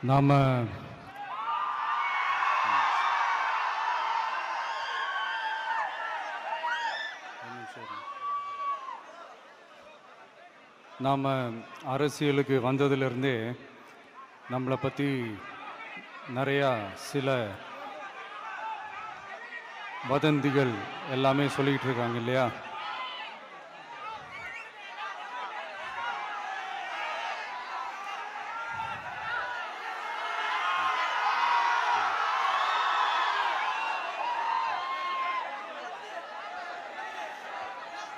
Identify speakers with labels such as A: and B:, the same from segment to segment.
A: நாம் அரசியலுக்கு வந்ததிலிருந்தே நம்மளை பற்றி நிறையா சில வதந்திகள் எல்லாமே சொல்லிக்கிட்டு இருக்காங்க இல்லையா?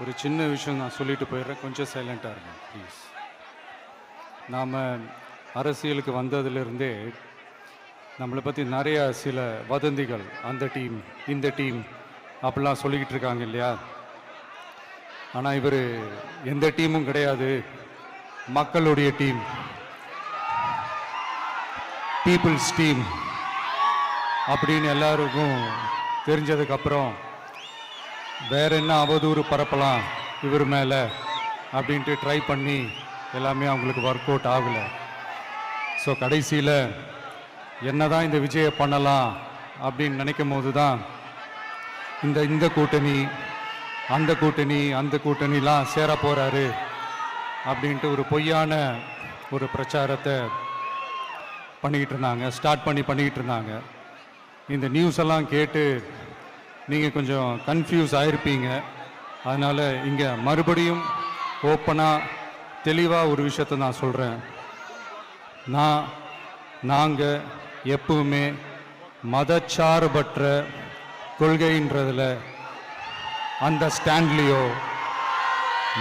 A: ஒரு சின்ன விஷயம் நான் சொல்லிட்டு போயிடுறேன், கொஞ்சம் சைலண்டாக இருங்க ப்ளீஸ். நாம் அரசியலுக்கு வந்ததிலிருந்தே நம்மளை பற்றி நிறையா சில வதந்திகள், அந்த டீம் இந்த டீம் அப்படிலாம் சொல்லிக்கிட்டு இருக்காங்க இல்லையா? ஆனால் இவர் எந்த டீமும் கிடையாது, மக்களுடைய டீம், பீப்புள்ஸ் டீம் அப்படின்னு எல்லாருக்கும் தெரிஞ்சதுக்கப்புறம் வேற என்ன அவதூறு பரப்பலாம் இவர் மேலே அப்படின்ட்டு ட்ரை பண்ணி எல்லாமே அவங்களுக்கு ஒர்க் அவுட் ஆகலை. ஸோ கடைசியில் என்னதான் இந்த விஜயை பண்ணலாம் அப்படின்னு நினைக்கும் போது தான் இந்த கூட்டணி அந்த கூட்டணிலாம் சேர போகிறாரு அப்படின்ட்டு ஒரு பொய்யான ஒரு பிரச்சாரத்தை பண்ணிக்கிட்டு இருந்தாங்க. இந்த நியூஸ் எல்லாம் கேட்டு நீங்கள் கொஞ்சம் கன்ஃபியூஸ் ஆகிருப்பீங்க. அதனால் இங்கே மறுபடியும் ஓப்பனாக தெளிவாக ஒரு விஷயத்தை நான் சொல்கிறேன். நாங்கள் எப்பவுமே மதச்சார்பற்ற கொள்கைன்றதில், அந்த ஸ்டாண்ட்லேயோ,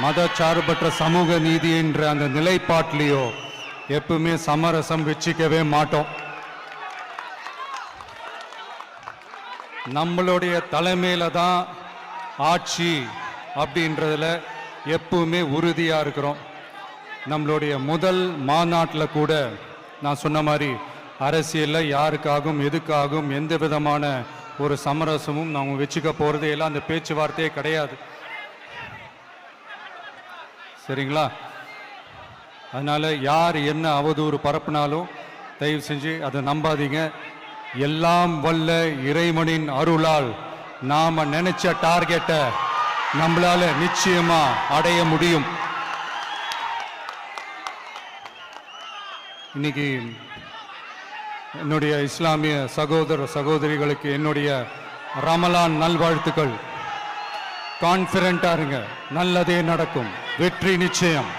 A: மதச்சார்பற்ற சமூக நீதின்ற அந்த நிலைப்பாட்டிலையோ எப்பவுமே சமரசம் வச்சுக்கவே மாட்டோம். நம்மளுடைய தலைமையில தான் ஆட்சி அப்படின்றதுல எப்பவுமே உறுதியாக இருக்கிறோம். நம்மளுடைய முதல் மாநாட்டில் கூட நான் சொன்ன மாதிரி அரசியலில் யாருக்காகவும் எதுக்காகவும் எந்த விதமான ஒரு சமரசமும் நாம் வச்சுக்க போகிறதே எல்லாம் அந்த பேச்சுவார்த்தையே கிடையாது. சரிங்களா? அதனால் யார் என்ன அவதூறு பரப்புனாலும் தயவு செஞ்சு அதை நம்பாதீங்க. எல்லாம் வல்ல இறைவனின் அருளால் நாம நினைச்ச டார்கெட்டை நம்மளால நிச்சயமா அடைய முடியும். இன்னைக்கு என்னுடைய இஸ்லாமிய சகோதர சகோதரிகளுக்கு என்னுடைய ரமலான் நல்வாழ்த்துக்கள். கான்ஃபிடென்ட்டா இருங்க, நல்லதே நடக்கும், வெற்றி நிச்சயம்.